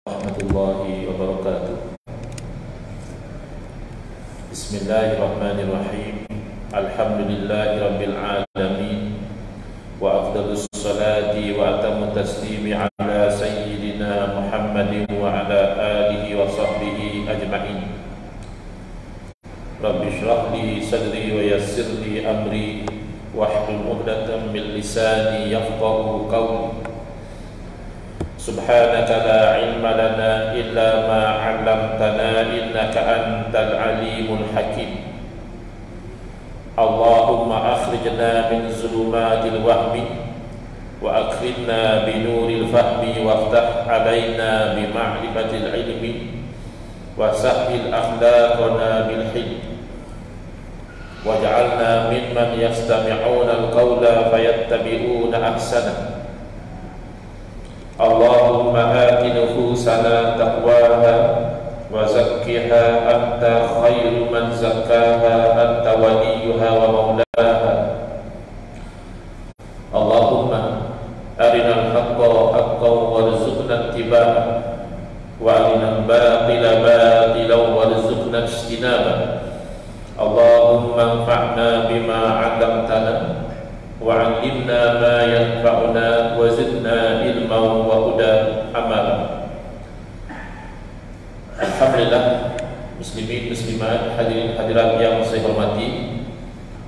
warahmatullahi wabarakatuh. Bismillahirrahmanirrahim. Alhamdulillahi rabbil alamin. Wa afdalus salati wa atamu taslimi ala sayyidina Muhammadin wa ala alihi wa sahbihi ajma'in. Rabbi shrah li sadri wa yassir li amri wahlul 'uqdatam min lisani yafqahu qawli. Subhanaka la ilma lana illa ma 'allamtana innaka antal alimul hakim. Allahumma akhrijna min zulumatil wahmi wa akhrijna bi nuril fahmi waftah 'alaina bi ma'rifatil ilmi wa sahhil akhlaqana bil hilm waj'alna mimman yastami'una al-qawla fayattabi'una ahsana. Allahumma ati nufusana taqwaha wa zakkiha anta khairu man zakkaha anta waliyuha wa maulaha. Allahumma arina al-haqqa haqqan warzuqna ittiba'ah wa arina al-batila batilan warzuqna ijtinabah. Allahumma anfa'na bima 'allamtana wa 'allimna ma yanfa'una wa zidna ilman wa hudan amala. Alhamdulillah, muslimin muslimat, hadirin hadirat yang saya hormati,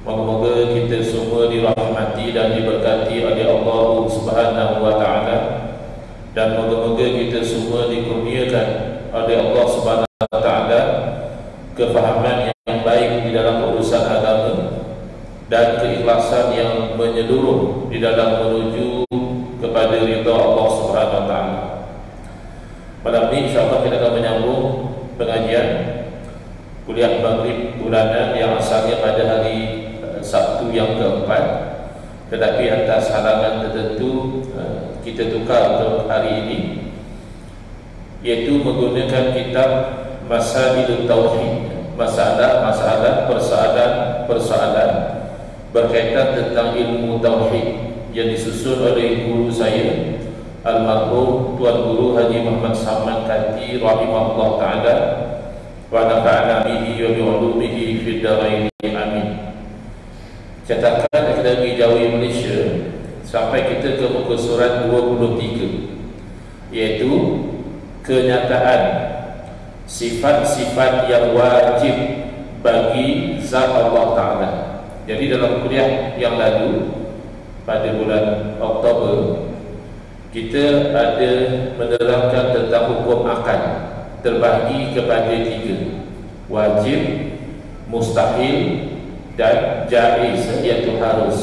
moga-moga kita semua dirahmati dan diberkati oleh Allah Subhanahu wa taala, dan moga-moga kita semua dikurniakan oleh Allah Subhanahu wa taala kefahaman yang baik di dalam urusan agama dan keikhlasan yang menyeluruh di dalam menuju kepada ridha Allah Subhanahu wa taala. Malam ini insya-Allah kita akan menyambung pengajian kuliah maghrib bulanan yang asalnya pada hari Sabtu yang keempat, tetapi atas halangan tertentu kita tukar untuk hari ini, yaitu menggunakan kitab Masailut Tauhid, masalah-masalah persoalan berkaitan tentang ilmu tauhid yang disusun oleh guru saya almarhum Tuan Guru Haji Muhammad Saman Kanti rahimahullah taala wa nafa'ana bihi wa bi ulumihi fid dharain amin. Cetakan Akademi Jawi Malaysia sampai kita ke muka surat 23, yaitu kenyataan sifat-sifat yang wajib bagi zat Allah taala. Jadi dalam kuliah yang lalu pada bulan Oktober, kita ada menerangkan tentang hukum akal terbagi kepada 3: wajib, mustahil dan jaiz, iaitu harus.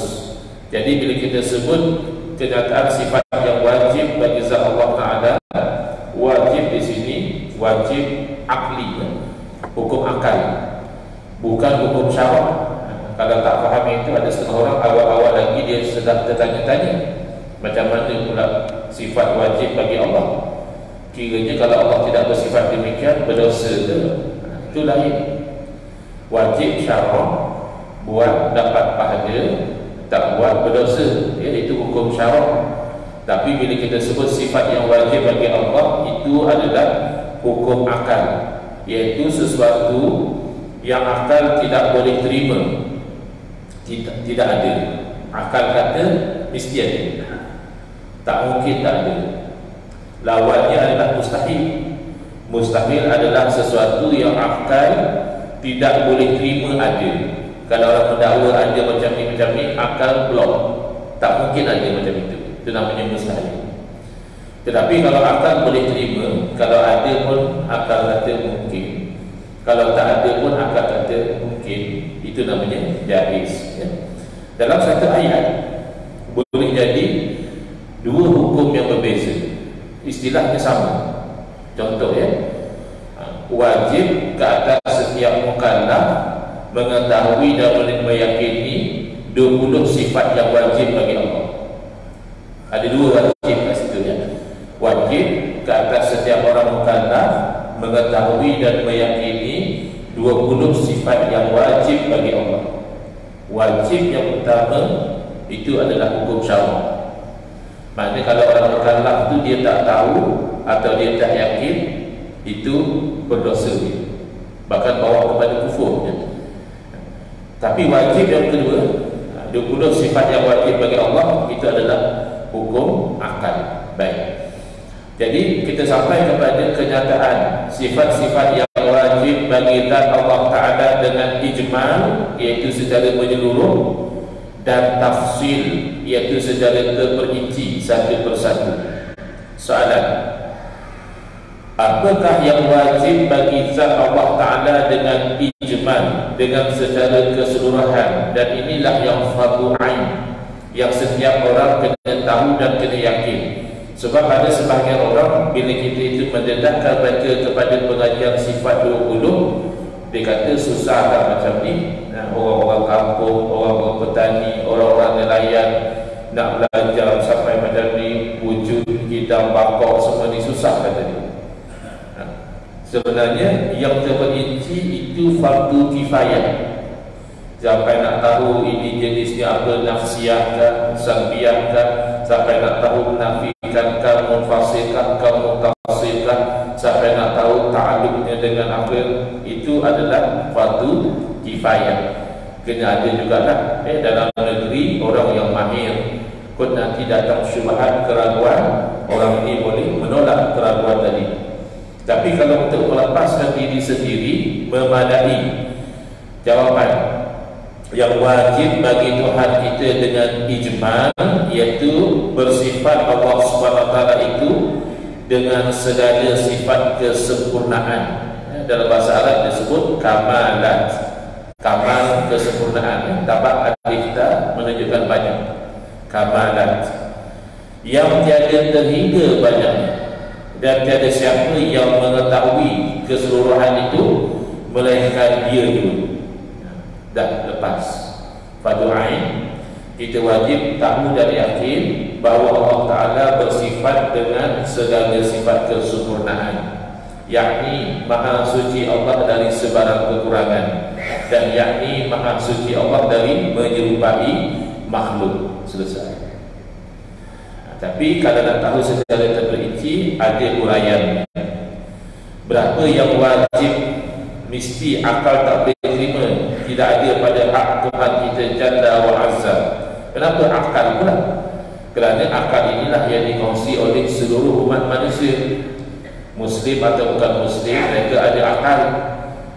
Jadi bila kita sebut kenyataan sifat yang wajib bagi zat Allah taala, wajib di sini wajib akli, hukum akal, bukan hukum syarak. Kalau tak faham itu, ada setengah orang awal-awal lagi dia sedang tertanya-tanya macam mana pula sifat wajib bagi Allah. Kiranya kalau Allah tidak bersifat demikian, berdosa ke? Itu lain. Wajib syarak, buat dapat pahala, tak buat berdosa, iaitu hukum syarak. Tapi bila kita sebut sifat yang wajib bagi Allah, itu adalah hukum akal, iaitu sesuatu yang akal tidak boleh terima. Tidak ada. Akal kata mesti ada, tak mungkin tak ada. Lawannya adalah mustahil. Mustahil adalah sesuatu yang akal tidak boleh terima ada. Kalau orang mendakwa ada macam ni, akal blok, tak mungkin ada macam itu. Itu namanya mustahil. Tetapi kalau akal boleh terima, kalau ada pun akal kata mungkin, kalau tak ada pun akal kata mungkin, itu namanya jaiz, ya. Dalam satu ayat boleh jadi dua hukum yang berbeza, istilahnya sama. Contoh, ya, wajib ke atas setiap mukallaf mengetahui dan meyakini 20 sifat yang wajib bagi Allah. Ada dua wajib kat situ, ya. Wajib ke atas setiap orang mukallaf mengetahui dan meyakini 20 sifat yang wajib bagi Allah. Wajib yang pertama itu adalah hukum syarak. Maknanya kalau orang mukallaf tu dia tak tahu atau dia tak yakin, itu berdosa dia, bahkan bawa kepada kufur ya. Tapi wajib yang kedua, 20 sifat yang wajib bagi Allah, itu adalah hukum akal. Baik, jadi kita sampai kepada kenyataan sifat-sifat yang wajib bagi zat Allah Ta'ala dengan ijmal, iaitu secara menyeluruh, dan tafsil, iaitu secara terperinci satu persatu. Soalan, apakah yang wajib bagi zat Allah Ta'ala dengan ijmal, dengan secara keseluruhan? Dan inilah yang fardu ain, yang setiap orang kena tahu dan kena yakin. Sebab ada sebahagian orang, bila kita itu mendedahkan mereka kepada pengajian sifat 20, dia kata susah tak macam ni. Orang-orang kampung, orang-orang petani, orang-orang nelayan nak belajar sampai macam ni, wujud hidang bakar semua ni susah kata dia. Sebenarnya yang terperinci itu fardu kifayah. Sampai nak tahu ini jenisnya apa, nafsiyah kah, salbiyah kah, sampai nak tahu menafikan kah, munfasirkah, mutasilkah, sampai nak tahu ta'alluqnya dengan apa, itu adalah fardu kifayah. Kena ada jugalah dalam negeri orang yang mahir, kod nanti datang syubhat, keraguan, orang ini boleh menolak keraguan tadi. Tapi kalau untuk melepaskan diri sendiri, memadai. Jawapan yang wajib bagi Tuhan kita dengan ijmal, iaitu bersifat Allah SWT itu dengan segala sifat kesempurnaan. Dalam bahasa Arab disebut kamalat, kamal kesempurnaan. Tabak alif ta menunjukkan banyak. Kamalat yang tiada terhingga banyaknya, dan tiada siapa yang mengetahui keseluruhan itu melainkan dia dulu. Dan lepas fardu ain, kita wajib tahu dan yakin bahawa Allah Ta'ala bersifat dengan segala sifat kesempurnaan, yakni maha suci Allah dari sebarang kekurangan, dan yakni maha suci Allah dari menyerupai makhluk. Selesai. Tapi kalau nak tahu secara terperinci, ada uraian. Berapa yang wajib mesti akal tak boleh terima, tidak ada pada hak Tuhan kita Jalla wa Azza. Kenapa akal pula? Kerana akal inilah yang dikongsi oleh seluruh umat manusia, Muslim atau bukan Muslim, mereka ada akal.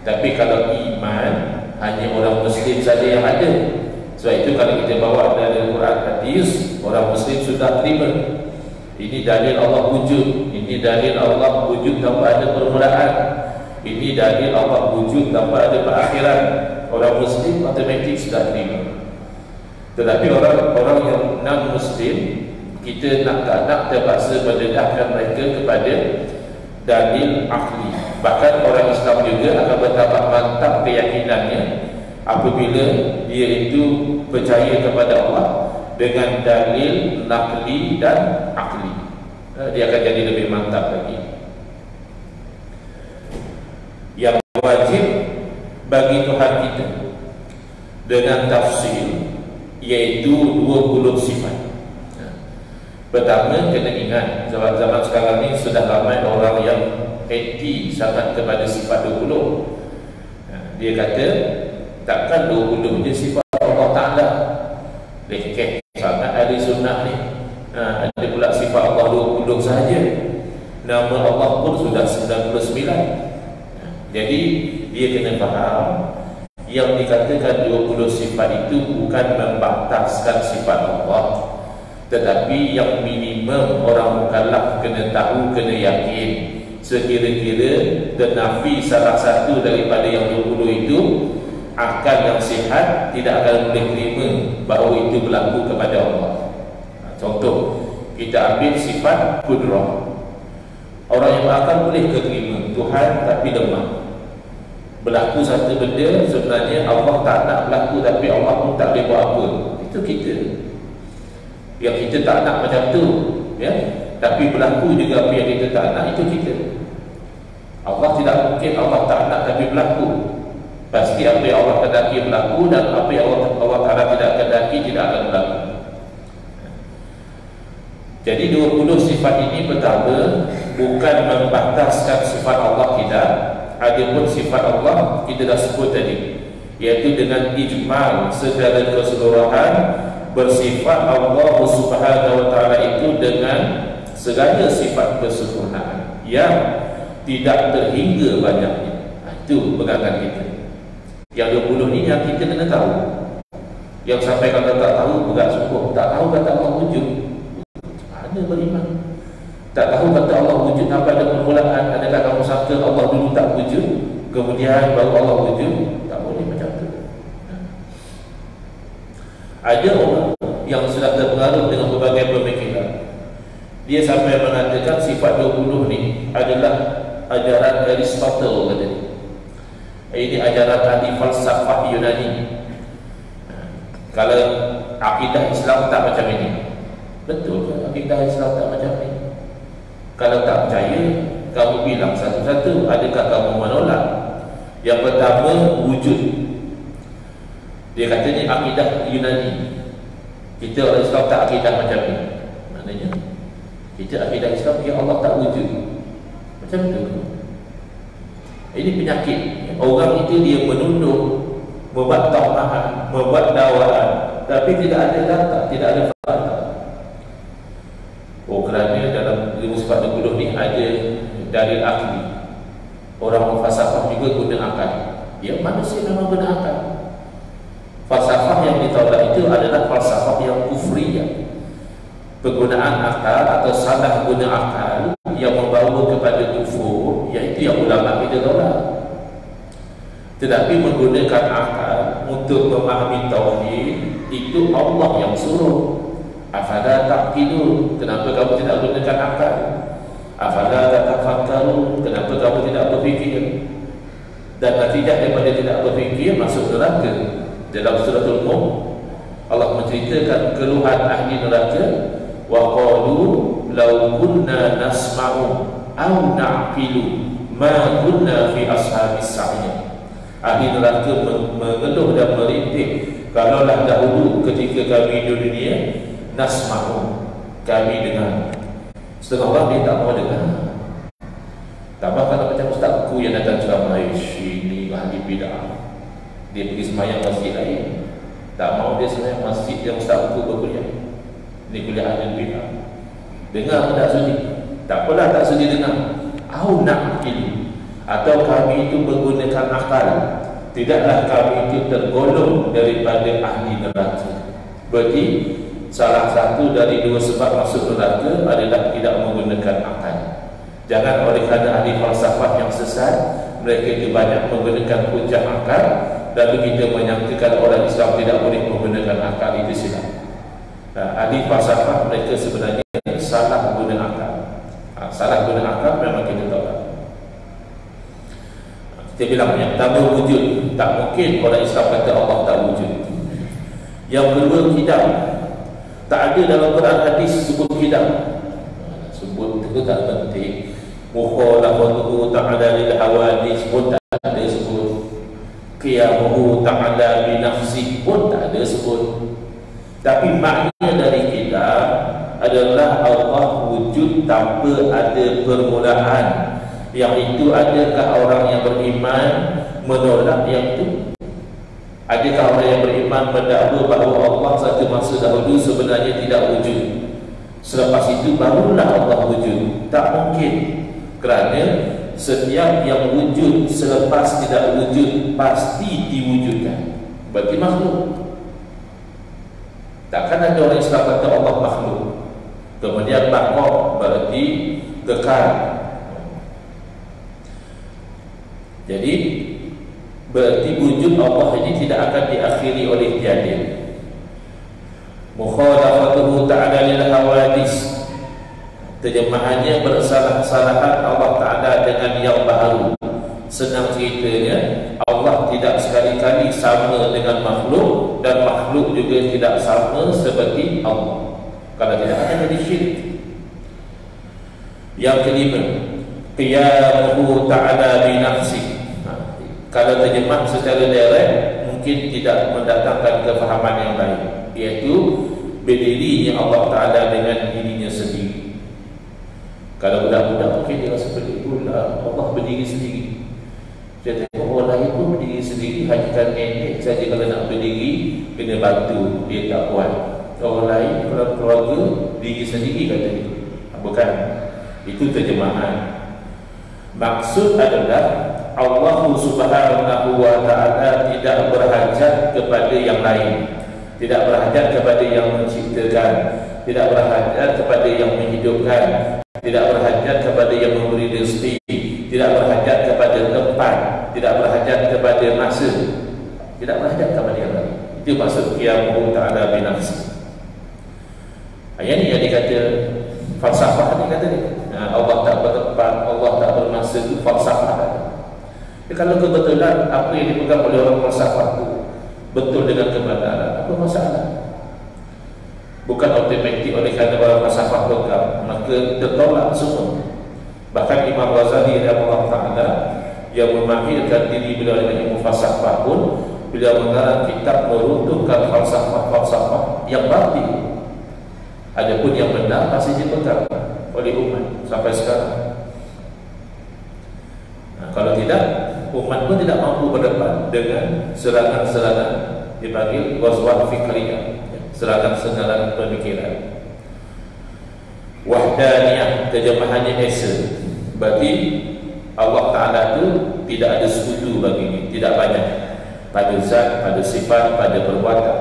Tapi kalau iman, hanya orang Muslim saja yang ada. Sebab itu kalau kita bawa dari Quran hadis, orang Muslim sudah terima. Ini dalil Allah wujud, ini dalil Allah wujud tanpa ada permulaan, ini dalil Allah wujud tanpa ada perakhiran. Orang Muslim otomatik sudah terima. Tetapi orang-orang yang non-Muslim, kita nak terpaksa mendedahkan mereka kepada dalil akli. Bahkan orang Islam juga akan bertambah mantap keyakinannya apabila dia itu percaya kepada Allah dengan dalil nakli dan akli. Dia akan jadi lebih mantap lagi. Yang wajib bagi Tuhan kita dengan tafsir, iaitu 20 sifat. Pertama, kena ingat zaman sekarang ni sudah ramai orang yang anti sangat kepada sifat 20. Dia kata takkan 20 je sifat Allah Ta'ala. Lekeh sangat ahli sunnah ni. Ada pula sifat Allah 20 sahaja. Nama Allah pun sudah 99. Jadi dia kena faham, yang dikatakan 20 sifat itu bukan membataskan sifat Allah, tetapi yang minimum orang mukallaf kena tahu, kena yakin, sekira-kira ternafi salah satu daripada yang 20 itu, akal yang sihat tidak akan boleh terima bahawa itu berlaku kepada Allah. Contoh, kita ambil sifat kudrah. Orang yang berakal boleh terima Tuhan tapi lemah. Berlaku satu benda, sebenarnya Allah tak nak berlaku, tapi Allah pun tak boleh buat apa. Itu kita. Yang kita tak nak macam tu, ya. Tapi berlaku juga apa yang kita tak nak, itu kita. Allah tidak mungkin Allah tak nak tapi berlaku. Pasti apa yang Allah kehendaki berlaku, dan apa yang Allah Ta'ala tidak kehendaki tidak akan berlaku. Jadi 20 sifat ini, pertama, bukan membataskan sifat Allah tidak. Adapun sifat Allah kita dah sebut tadi, iaitu dengan ijmal secara keseluruhan bersifat Allah Subhanahu wa taala itu dengan segala sifat kesempurnaan yang tidak terhingga banyaknya. Itu pegangan kita. Yang 20 ni yang kita kena tahu. Yang sampai kata tak tahu berat syukur. Tak tahu kata Allah wujud, mana beriman? Tak tahu kata Allah wujud apa ada permulaan. Adakah kamu sangka Allah dulu tak wujud kemudian baru Allah wujud? Tak boleh macam tu. Ada orang yang sudah terpengaruh dengan berbagai pemikiran, dia sampai mengatakan sifat 20 ni adalah ajaran Aristotle kata dia. Ini ajaran ahli falsafah Yunani. Kalau akidah Islam tak macam ini. Betul ke akidah Islam tak macam ini? Kalau tak percaya, kamu bilang satu-satu. Adakah kamu menolak? Yang pertama, wujud. Dia kata ni akidah Yunani. Kita orang Islam tak akidah macam ni. Maknanya kita akidah Islam, ya Allah tak wujud. Macam tu. Ini penyakit. Orang itu dia menuduh, membuat tambahan, membuat dakwaan, tapi tidak ada data, tidak ada fakta. Oh, kerana dalam ilmu sifat 20 ni ada dalil akli. Orang falsafah juga guna akal. Ya, manusia memang guna akal. Falsafah yang ditolak itu adalah falsafah yang kufriyah. Penggunaan akal atau salah guna akal yang membawa kepada kufur, iaitu yang ulama kita tolak. Tetapi menggunakan akal untuk memahami tauhid, itu Allah yang suruh. Afala taqilun, kenapa kamu tidak gunakan akal? Afala tatafakkarun, kenapa kamu tidak berfikir? Dan natijah daripada tidak berfikir masuk neraka. Dalam suratul Mulk Allah menceritakan keluhan ahli neraka, wa qalu law kunna nasma'u aw na'qilu ma kunna fi ashabis sa'ir. Ahli neraka mengeluh dan merintih, kalaulah dahulu ketika kami di dunia nasma'u, kami dengar. Setengah orang dia tak mau dengar. Tambah kalau macam ustazku yang datang ceramah, ini ahli bid'ah, dia pergi semayang masjid lain, tak mau dia semayang masjid yang ustazku berkuliah. Ini kuliah ahli bid'ah. Dengar tak sudi? Tak apalah tak sudi dengar. Au na'qil, atau kami itu menggunakan akal, tidaklah kami itu tergolong daripada ahli neraka. Berarti salah satu dari dua sebab masuk neraka adalah tidak menggunakan akal. Jangan oleh kerana ahli falsafah yang sesat, mereka itu banyak menggunakan hujah akal, lalu kita menyangkakan orang Islam tidak boleh menggunakan akal. Itu silap. Ahli falsafah mereka sebenarnya salah guna akal. Salah guna akal memang kita tahu. Kita bilang yang pertama wujud. Tak mungkin orang Islam kata Allah tak wujud. Yang kedua kidam. Tak ada dalam Quran hadis sebut kidam. Sebut itu tak penting. Mukhalafatuhu ta'ala lil hawadis pun tak ada sebut. Qiyamuhu ta'ala bi nafsi pun tak ada sebut. Tapi makna dari kidam adalah Allah wujud tanpa ada permulaan. Yang itu adakah orang yang beriman menolak yang itu? Adakah orang yang beriman mendakwa bahawa Allah satu masa dahulu sebenarnya tidak wujud, selepas itu barulah Allah wujud? Tak mungkin. Kerana setiap yang wujud selepas tidak wujud pasti diwujudkan. Berarti makhluk. Takkan ada orang Islam kata Allah makhluk kemudian baqa, berarti kekal. Jadi berarti wujud Allah ini tidak akan diakhiri oleh tiada. Mukhalafatuhu ta'ala lil hawadis, terjemahannya bersalah-salahan Allah Ta'ala dengan yang baru. Senang ceritanya, Allah tidak sekali-kali sama dengan makhluk, dan makhluk juga tidak sama seperti Allah. Kalau tidak akan jadi syirik. Yang kelima, qiyamuhu ta'ala bi nafsi. Kalau terjemah secara direct mungkin tidak mendatangkan kefahaman yang baik, iaitu berdirinya Allah Ta'ala dengan dirinya sendiri. Kalau budak-budak mungkin dia rasa pelik pula, Allah berdiri sendiri. Dia tengok orang lain pun berdiri sendiri, hakikat nenek saja kalau nak berdiri kena bantu, dia tak kuat. Orang lain kalau keluarga diri sendiri kata dia. Bukan, itu terjemahan. Maksud adalah Allah Subhanahu wa ta'ala tidak berhajat kepada yang lain, tidak berhajat kepada yang menciptakan, tidak berhajat kepada yang menghidupkan, tidak berhajat kepada yang memberi rezeki, tidak berhajat kepada tempat, tidak berhajat kepada masa, tidak berhajat kepada yang lain. Itu maksud qiyamuhu ta'ala binafsi. Ayat ni yang dikata falsafah ni kata dia. Allah tak bertempat, Allah tak bermasa, itu falsafah. Kalau kebetulan apa yang dipegang oleh orang falsafah itu betul dengan kebenaran, apa masalah? Bukan automatik oleh kerana orang falsafah pegang maka tertolak semua. Bahkan Imam Ghazali rahimahullah ta'ala yang memahirkan diri beliau dengan ilmu falsafah pun, beliau mengarang kitab meruntuhkan falsafah-falsafah yang batil. Adapun yang benar masih dipegang oleh umat sampai sekarang. Kalau tidak, umat pun tidak mampu berdepan dengan serangan-serangan dipanggil ghazwah fikriyah, serangan-serangan pemikiran. Wahdaniyah terjemahannya esa, berarti Allah Ta'ala itu tidak ada sekutu baginya, tidak banyak pada zat, pada sifat, pada perbuatan.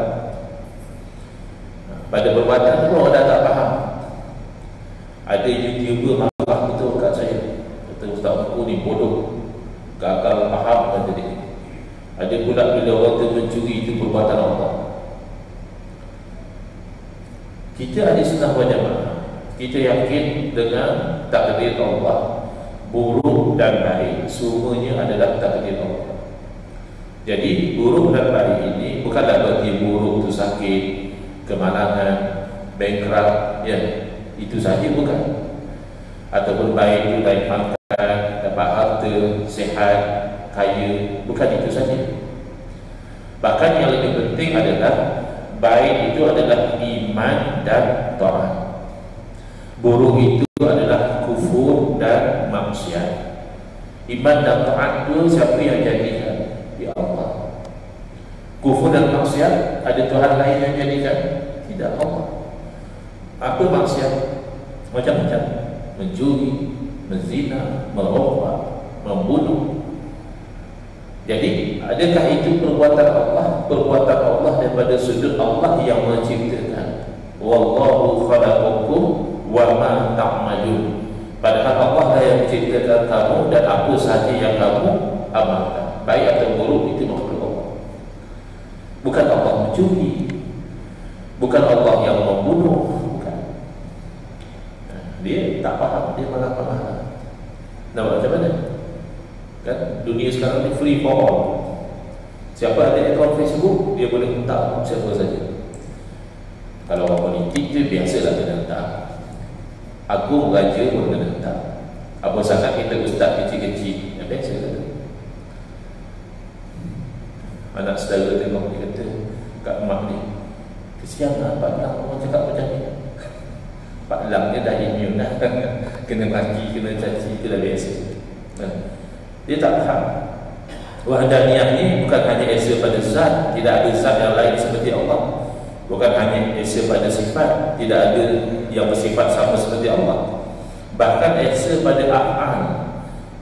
Pada perbuatan itu orang dah tak faham. Ada YouTuber marah betul kat saya, kata Ustaz aku ni bodoh, gagal faham kata dia. Ada pula bila orang tu mencuri itu perbuatan Allah. Kita ahli sunnah wal jamaah, kita yakin dengan takdir Allah, buruk dan baik semuanya adalah takdir Allah. Jadi buruk dan baik ini bukanlah berarti buruk itu sakit, kemalangan, bankrupt, ya, itu saja bukan. Ataupun baik itu naik pangkat, dapat harta, sihat, kaya, bukan itu saja. Bahkan yang lebih penting adalah baik itu adalah iman dan taat, buruk itu adalah kufur dan maksiat. Iman dan taat itu siapa yang jadikan? Ya Allah. Kufur dan maksiat ada Tuhan lain yang jadikan? Tidak, Allah. Apa maksiat? Macam-macam. Mencuri, menzina, merokok, membunuh. Jadi adakah itu perbuatan Allah? Perbuatan Allah daripada sudut Allah yang menciptakan. Wallahu khalaqakum wa ma ta'malun. Padahal Allah lah yang menciptakan kamu dan apa sahaja yang kamu amalkan, baik atau buruk, itu makhluk Allah. Bukan Allah mencuri, bukan Allah yang membunuh, bukan. Dia tak faham, dia malah faham. Nampak macam mana? Kan dunia sekarang ni free for all. Siapa ada akaun Facebook, dia boleh hentak siapa saja. Kalau orang politik je biasalah kena hentak. Agung raja pun kena hentak. Apa sangat kita ustaz kecil-kecil, yang biasa kata. Anak saudara tengok dia kata kat mak ni, kesian lah Pak Lang orang cakap macam ni. Pak Lang dia dah immune lah. Kena maki, kena caci, itu dah biasa. Dia tak faham. Wahdaniyah ni bukan hanya esa pada zat, tidak ada zat yang lain seperti Allah. Bukan hanya esa pada sifat, tidak ada yang bersifat sama seperti Allah. Bahkan esa pada af'al,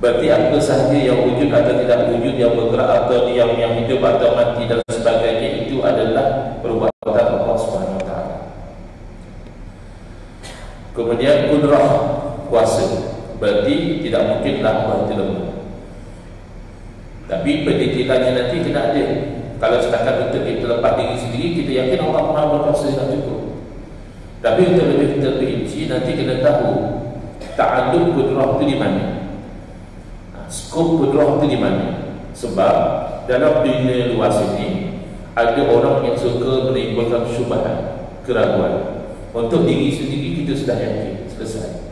berarti apa sahaja yang wujud atau tidak wujud, yang bergerak atau yang hidup atau mati dan sebagainya, itu adalah perbuatan Allah Subhanahu wa ta'ala. Kemudian kudrah, kuasa, berarti tidak mungkinlah berarti lemah. Tapi pendetilannya nanti kena ada. Kalau setakat untuk kita lepas diri sendiri, kita yakin Allah Maha berkuasa dah cukup. Tapi untuk lebih terperinci, nanti kena tahu ta'alluq kudrah itu di mana, skop kudrah itu di mana. Sebab dalam dunia luas ini ada orang yang suka menimbulkan syubhat, keraguan. Untuk diri sendiri kita sudah yakin, selesai.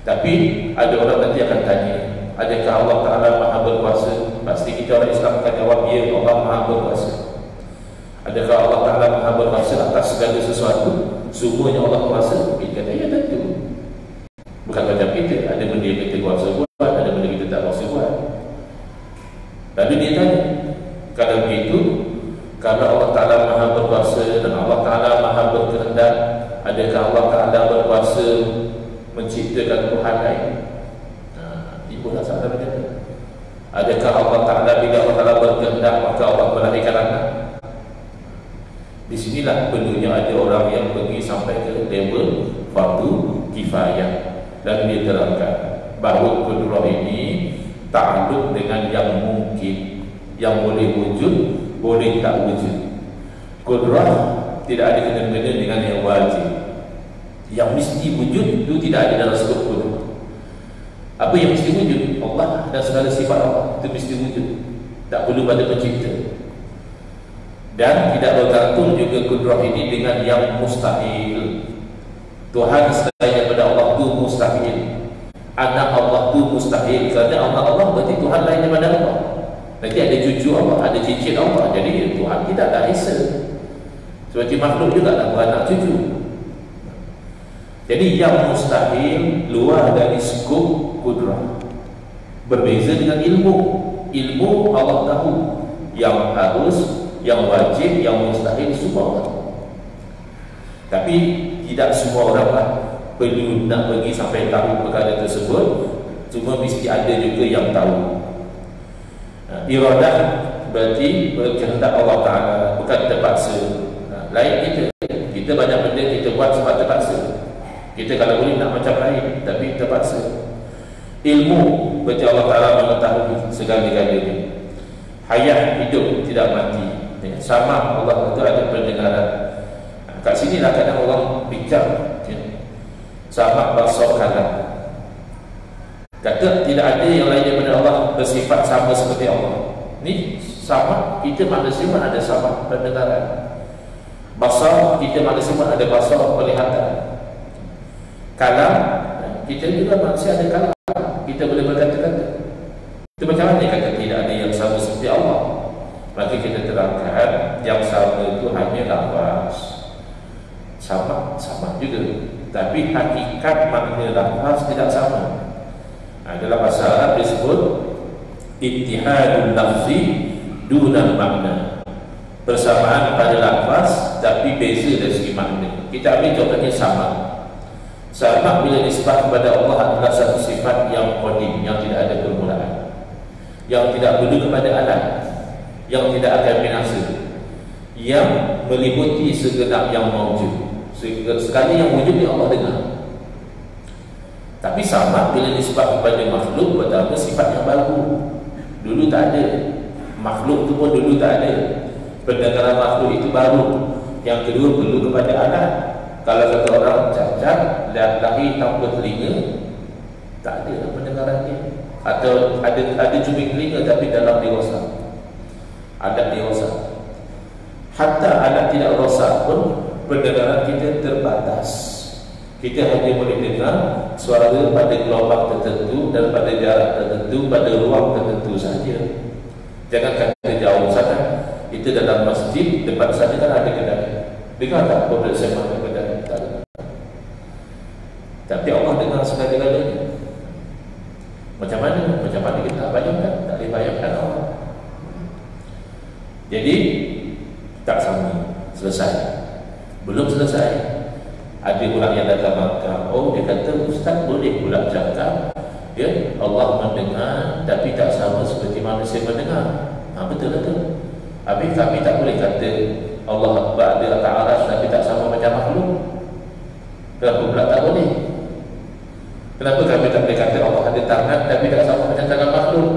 Tapi ada orang nanti akan tanya, adakah Allah Ta'ala Maha berkuasa? Pasti kita orang Islam akan jawab, ya, Allah Maha berkuasa. Adakah Allah Ta'ala Maha berkuasa atas segala sesuatu? Semuanya Allah kuasa? Kita kata, ya tentu. Bukan macam kita, tak kuasa buat. Lalu dia tanya, kalau begitu, kalau Allah Ta'ala Maha berkuasa dan Allah Ta'ala Maha berkehendak, adakah Allah Ta'ala berkuasa menciptakan Tuhan lain? Ibulah sahaja berkata, adakah Allah Ta'ala bila Allah Ta'ala berkehendak maka Allah melahirkan anak? Di sinilah perlunya ada orang yang pergi sampai ke level fardu kifayah, dan dia terangkan bahawa kudrah ini ta'alluq dengan yang mungkin, yang boleh wujud, boleh tak wujud. Kudrah tidak ada kena-mena dengan yang wajib. Yang mesti wujud itu tidak ada dalam sebut kudrah. Apa yang mesti wujud? Allah dan segala sifat Allah itu mesti wujud, tak perlu pada pencipta. Dan tidak bergantung juga kudrah ini dengan yang mustahil. Tuhan selain daripada Allah itu mustahil, anak Allah itu mustahil. Kerana Allah berarti Tuhan lain daripada Allah. Nanti ada cucu Allah, ada cicit Allah. Jadi Tuhan tidak ada esa. Seperti makhluk juga tak beranak cucu. Jadi yang mustahil luar dari skop kudrah. Berbeza dengan ilmu. Ilmu Allah tahu yang harus, yang wajib, yang mustahil semua orang. Tapi tidak semua orang lah perlu nak pergi sampai tahu perkara tersebut. Cuma mesti ada juga yang tahu. Iradah berarti berkehendak Allah Ta'ala, bukan terpaksa. Lain kita banyak benda kita buat sebab terpaksa. Kita kalau boleh nak macam lain, tapi terpaksa. Ilmu berarti Allah Ta'ala mengetahui segala-galanya. Hayat, hidup, tidak mati. Sama Allah itu ada pendengaran. Kat sini lah kadang orang bincang, sama basar kalam. Kata tidak ada yang lain daripada Allah bersifat sama seperti Allah. Ni sama, kita manusia pun ada sama pendengaran. Basar, kita manusia pun ada basar penglihatan. Kalam, kita juga manusia ada kalam. Kita boleh berkata-kata. Itu macam mana kata tidak ada yang sama seperti Allah? Maka kita terangkan yang sama itu hanya lafaz. Sama juga, tapi hakikat makna lafaz tidak sama. Dalam bahasa Arab disebut ittihadul lafzi dunal makna, persamaan pada lafaz tapi beza dari segi makna. Kita ambil contohnya sama. Sama bila nisbah kepada Allah adalah satu sifat yang qadim, yang tidak ada permulaan, yang tidak perlu kepada alat, yang tidak akan binasa, yang meliputi segenap yang mawjud. Sekali yang wujud ni Allah dengar. Tapi sama bila nisbah kepada makhluk, pertama sifat yang baru, dulu tak ada. Makhluk tu pun dulu tak ada. Pendengaran makhluk itu baru. Yang kedua perlu kepada alat. Kalau kata orang cacat dan lahir tanpa telinga, tak ada pendengaran dia. Atau ada cubit telinga tapi dalam dia rosak, adat dia rosak. Hatta alat tidak rosak pun pendengaran kita terbatas. Kita hanya boleh dengar suara pada gelombang tertentu dan pada jarak tertentu, pada ruang tertentu saja. Jangan kata jauh sana. Kita dalam masjid, depan sana kan ada kedai. Dengar tak apa saya makan kedai? Tak ada. Tapi Allah dengar segala-galanya. Macam mana? Macam mana kita tak bayangkan? Tak boleh bayangkan Allah. Jadi tak sama. Selesai. Belum selesai. Ada orang yang datang Makkah, dia kata ustaz boleh pula cakap Allah mendengar tapi tak sama seperti manusia mendengar. Betul. Habis kami tak boleh kata Allah berada atas aras tapi tak sama macam makhluk. Kenapa pula tak boleh? Kenapa kami tak boleh kata Allah ada tangan tapi tak sama macam tangan makhluk?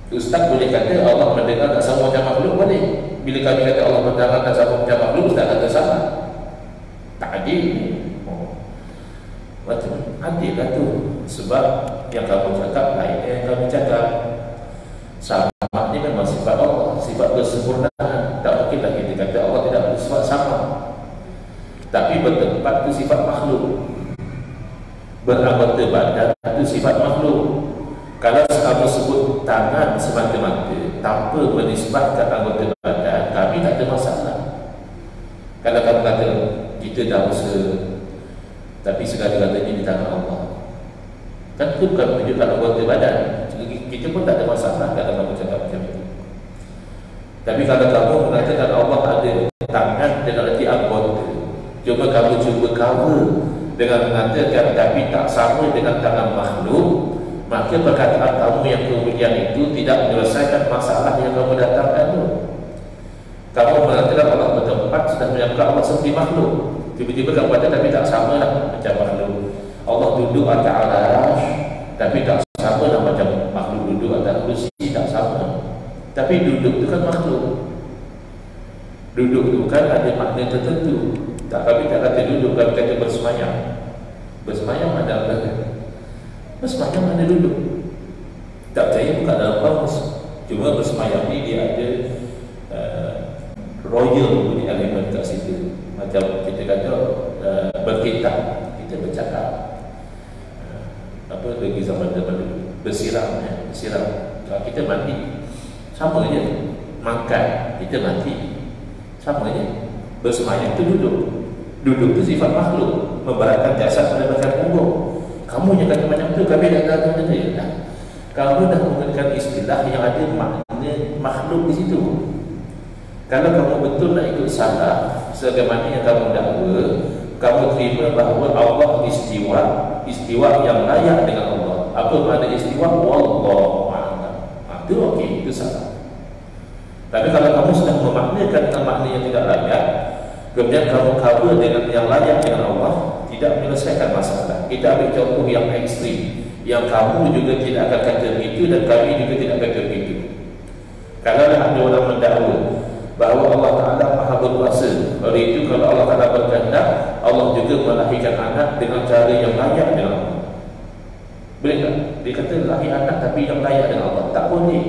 Ustaz boleh kata Allah mendengar tak sama macam makhluk, boleh. Bila kami kata Allah mendengar tak sama macam makhluk, Ustaz kata sama. Tak adil. Betul. Adil lah tu. Sebab yang kamu cakap lain yang kami cakap. Sama ni memang sifat Allah, sifat kesempurnaan. Tak mungkinlah kita kata Allah tidak bersifat sama. Tapi bertempat itu sifat makhluk, beranggota badan itu sifat makhluk. Kalau kamu sebut tangan semata-mata tanpa menisbatkan anggota badan, kami tak ada masalah. Kalau kamu kata kita dah usaha tapi segala-galanya di tangan Allah, Kan itu bukan menunjukkan anggota badan. Kita pun tak ada masalah kalau kamu cakap macam itu. Tapi kalau kamu mengatakan Allah ada tangan dengan arti anggota, cuma kamu cuba cover dengan mengatakan tapi tak sama dengan tangan makhluk, maka perkataan kamu yang kemudian itu tidak menyelesaikan masalah yang kamu datangkan itu. Kamu mengatakan Allah bertempat, sudah menyangka Allah seperti makhluk. Tiba-tiba kamu kata tapi tak sama lah macam makhluk. Allah duduk atas aras, tapi tak sama lah macam makhluk duduk atas kursi, tak sama. Tapi duduk itu kan makhluk. Duduk itu kan ada makna tertentu. Tak, kami tak kata duduk, kami kata bersemayam. Bersemayam ada apa? Bersemayam mana duduk? Tak percaya bukan dalam kamus. Cuma bersemayam ni dia ada royal punya elemen kat situ. Macam kita kata berkitab, kita bercakap. Apa lagi zaman dulu? Bersiram, bersiram. Kita mandi, sama je. Makan, kita mati, sama je. Bersemayam itu duduk. Duduk itu sifat makhluk, memberatkan jasad pada makan punggung. Kamu yang kata macam tu, kami dah kata macam tu ya. Kamu dah menggunakan istilah yang ada makna makhluk di situ. Kalau kamu betul nak ikut salah, sebagaimana yang kamu dakwa, kamu terima bahawa Allah istiwa, istiwa yang layak dengan Allah. Apa makna istiwa? Wallahu a'lam. Itu okey, itu salah. Tapi kalau kamu sudah memaknakan dengan makna yang tidak layak, kemudian kamu cover dengan yang layak dengan Allah, tidak menyelesaikan masalah. Kita ambil contoh yang ekstrim, yang kamu juga tidak akan kata begitu dan kami juga tidak kata begitu. Kalau ada orang mendakwa bahawa Allah Ta'ala maha berkuasa, oleh itu kalau Allah Ta'ala berkehendak, Allah juga melahirkan anak dengan cara yang layak dengan Allah. Boleh tak? Dia kata lahir anak tapi yang layak dengan Allah. Tak boleh.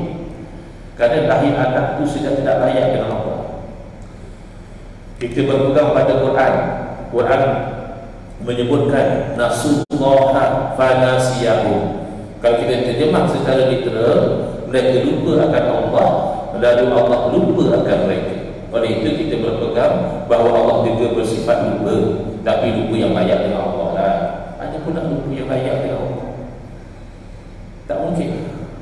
Kerana lahir anak itu sudah tidak layak dengan Allah. Kita berpegang pada Quran. Quran menyebutkan nasullaha fanasiyahu. Kalau kita terjemah secara literal, mereka lupa akan Allah, lalu Allah lupa akan mereka. Oleh itu kita berpegang bahawa Allah juga bersifat lupa, tapi lupa yang layak dengan Allah lah. Ada pun nak lupa yang layak dengan Allah? Tak mungkin.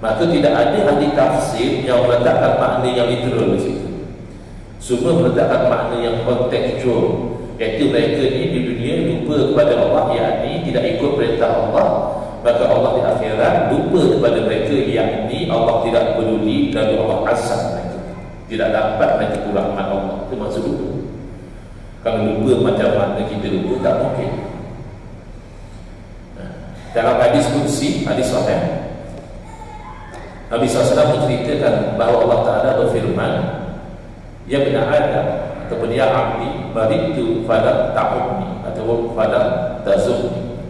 Maka tidak ada ahli tafsir yang meletakkan makna yang literal di situ. Semua meletakkan makna yang kontekstual, iaitu mereka ni di dunia lupa kepada Allah, yakni tidak ikut perintah Allah. Maka Allah di akhirat lupa kepada mereka, yakni Allah tidak peduli, lalu Allah azab mereka. Tidak dapat mereka rahmat Allah. Itu maksud lupa. Kalau lupa macam mana kita lupa, tak mungkin. Dalam hadis kursi, hadis sahih, Nabi SAW menceritakan bahawa Allah Ta'ala berfirman, ya benar Adam, ataupun ya abdi, baritu fala ta'udni, ataupun fala tazumni.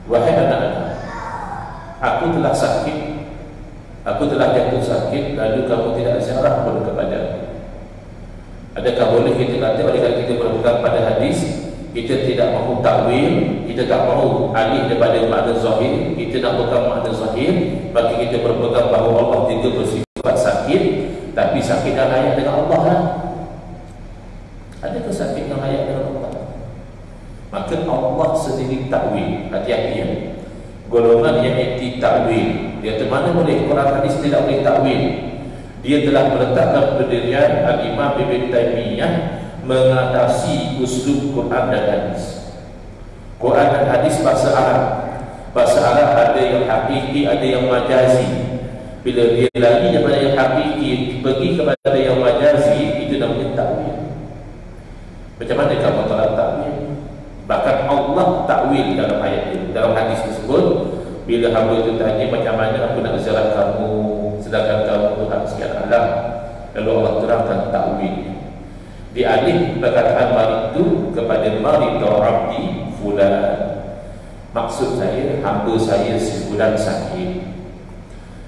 Wahai anak-anak, aku telah sakit, aku telah jatuh sakit, lalu kamu tidak ziarah pun kepada aku. Adakah boleh kita kata, oleh kerana kita berpegang pada hadis, kita tidak mahu takwil, kita tak mahu alih daripada makna zahir, kita nak pegang makna zahir, bagi kita berpegang bahawa Allah juga bersifat sakit, tapi sakit yang layak dengan Allah lah. Adakah sakit yang layak dengan Allah? Maka Allah sendiri takwil. Hati-hati ya. Golongan yang anti takwil, dia mana boleh Quran hadis tidak boleh takwil. Dia telah meletakkan pendirian Al-Imam Ibn Taymiyah mengatasi uslub Quran dan hadis. Quran dan hadis bahasa Arab. Bahasa Arab ada yang hakiki, ada yang majazi. Bila dia lari daripada yang hakiki pergi kepada yang majazi, itu namanya takwil. Macam mana kamu tolak takwil? Bahkan Allah takwil dalam ayat itu. Dalam hadis tersebut, bila hamba itu tanya macam mana aku nak ziarah kamu sedangkan kamu Tuhan sekian alam, lalu Allah terangkan takwil. Dialih perkataan maridu kepada maridu abdi fulan. Maksud saya, hamba saya si fulan sakit.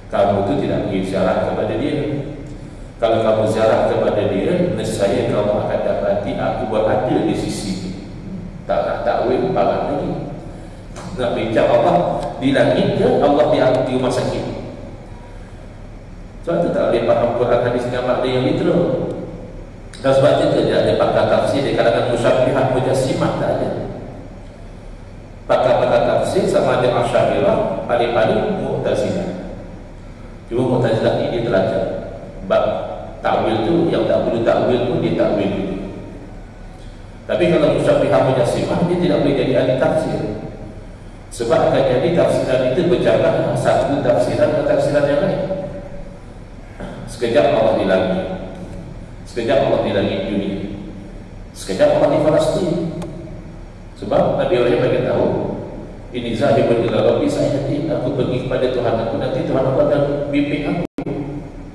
Kamu tu tidak pergi ziarah kepada dia. Kalau kamu ziarah kepada dia, nescaya kamu akan dapati aku berada di sisi. Tak nak takwil parah lagi. Nak bincang Allah di langit ke Allah di rumah sakit? Sebab tu tak boleh faham Quran hadis dengan makna yang literal. Dan sebab itu dia ada pakar tafsir di kalangan musyabbihat mujassimah, tak ada. Pakar-pakar tafsir tafsir sama ada Asy'ariyah, paling-paling Mu'tazilah. Cuma Mu'tazilah ini dia terlanjur bab takwil tu, yang tak boleh takwil pun dia takwil dulu. Tapi kalau Musyabbihah Mujassimah, dia tidak boleh jadi ahli tafsir. Sebab akan jadi tafsiran itu berjalan satu tafsiran ke tafsiran yang lain. Sekejap Allah di langit, sekejap Allah di langit dunia, sekejap Allah di Palestin. Sebab Nabi Ibrahim beritahu, ini zahibun ila rabbi sayhati, aku pergi kepada Tuhan aku, nanti Tuhan aku akan bimbing aku.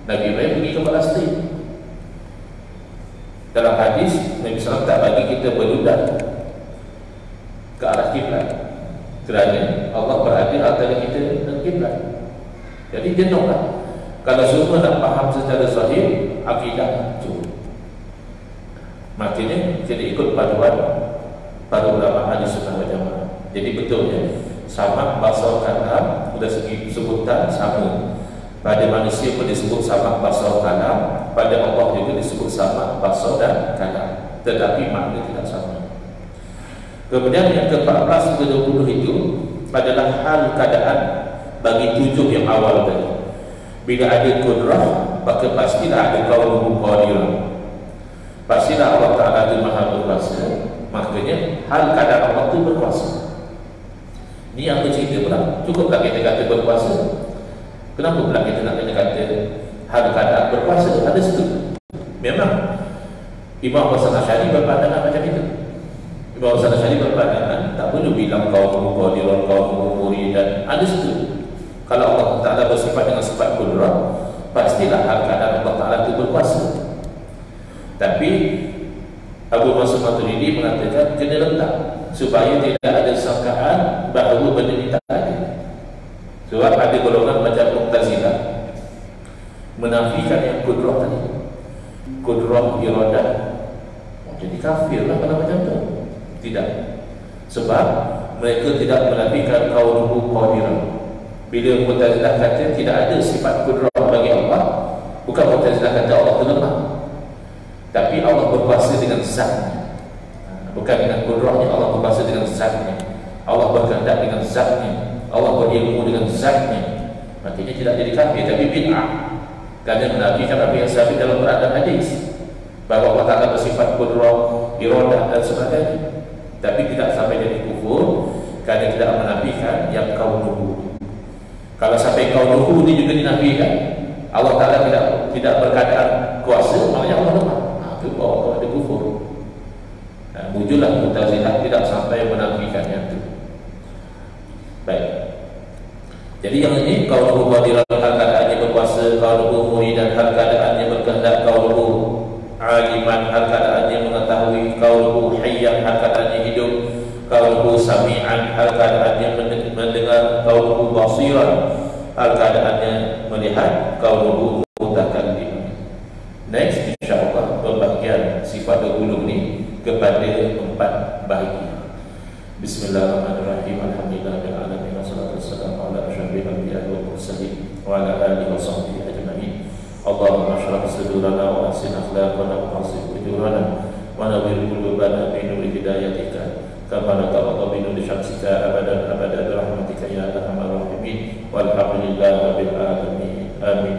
Nabi Ibrahim pergi ke Palestin. Dalam hadis Nabi SAW tak bagi kita berludah ke arah kiblat, kerana Allah berada antara kita dan kiblat. Jadi jenuhlah kalau semua nak faham secara zahir akidah tu. Maknanya kita ikut paduan para ulama ahli sunnah wal jamaah. Jadi betulnya sama basal kalam sudah segi sebutan sama. Pada manusia pun disebut sama basal kalam, pada Allah juga disebut sama basal dan kalam, tetapi makna tidak sama. Kemudian yang ke-14 ke 20 itu adalah hal keadaan bagi 7 yang awal tadi. Bila ada kudrah, maka pastilah ada qauluhu qadirun. Pastilah Allah Ta'ala itu maha berkuasa. Maknanya hal keadaan Allah itu berkuasa. Ini yang bercerita pula. Cukuplah kita kata berkuasa. Kenapa pula kita nak kata hal keadaan berkuasa? Ada situ. Memang Imam Hasan Asy'ari berpandangan macam itu. Imam Hasan Asy'ari berpandangan tak perlu bilang qauluhu qadirun, qauluhu muridan. Ada situ. Kalau Allah Ta'ala bersifat dengan sifat kudrah, pastilah hal keadaan Allah Ta'ala itu berkuasa. Tapi Abu Mansur Maturidi mengatakan kena letak supaya tidak ada sangkaan bahawa benda ini tak ada. Sebab ada golongan macam Mu'tazilah menafikan yang kudrah tadi, kudrah iradah. Jadi kafir lah kalau macam tu. Tidak. Sebab mereka tidak menafikan qauluhu qadirun. Bila Mu'tazilah kata tidak ada sifat kudrah bagi Allah, bukan Mu'tazilah kata Allah itu lemah, tapi Allah berkuasa dengan zatnya. Bukan dengan kudrahnya, Allah berkuasa dengan zatnya. Allah berkehendak dengan zatnya. Allah berilmu dengan zatnya. Maknanya tidak jadi kafir, tapi bid'ah. Kerana menafikan apa yang sabit dalam Quran dan hadis, bahawa Allah Ta'ala bersifat kudrah, iradah dan sebagainya. Tapi tidak sampai jadi kufur kerana tidak menafikan yang qauluhu. Kalau sampai qauluhu ini juga dinafikan, Allah Ta'ala tidak berkeadaan kuasa, maknanya Allah lemah. Itu bawa kepada kufur. Muncullah Mu'tazilah tidak sampai menafikannya itu. Baik. Jadi yang ini qauluhu qadiran, hal keadaannya berkuasa, qauluhu muridan, hal keadaannya berkehendak, qauluhu aliman, hal keadaannya mengetahui, qauluhu hayyan, hal keadaannya hidup, qauluhu sami'an, hal keadaannya mendengar, qauluhu basiran, hal keadaannya melihat, qauluhu mutakallim. Next, insyaAllah pembahagian sifat 20 ini kepada 4 bahagian. Bismillahirrahmanirrahim. Alhamdulillahirabbil alamin, wassalatu wassalamu ala asyrafil anbiya'i wal mursalin wa ala alihi wa sahbihi ajma'in. Allahumma shrah sudurana wa ahsin akhlaqana wa hasib ujurana wa nawwir qulubana bi nuri hidayatika kama natawadu bi nuri syamsika abadan abada bi rahmatika ya arhamar rahimin. Walhamdulillahirabbil alamin. Amin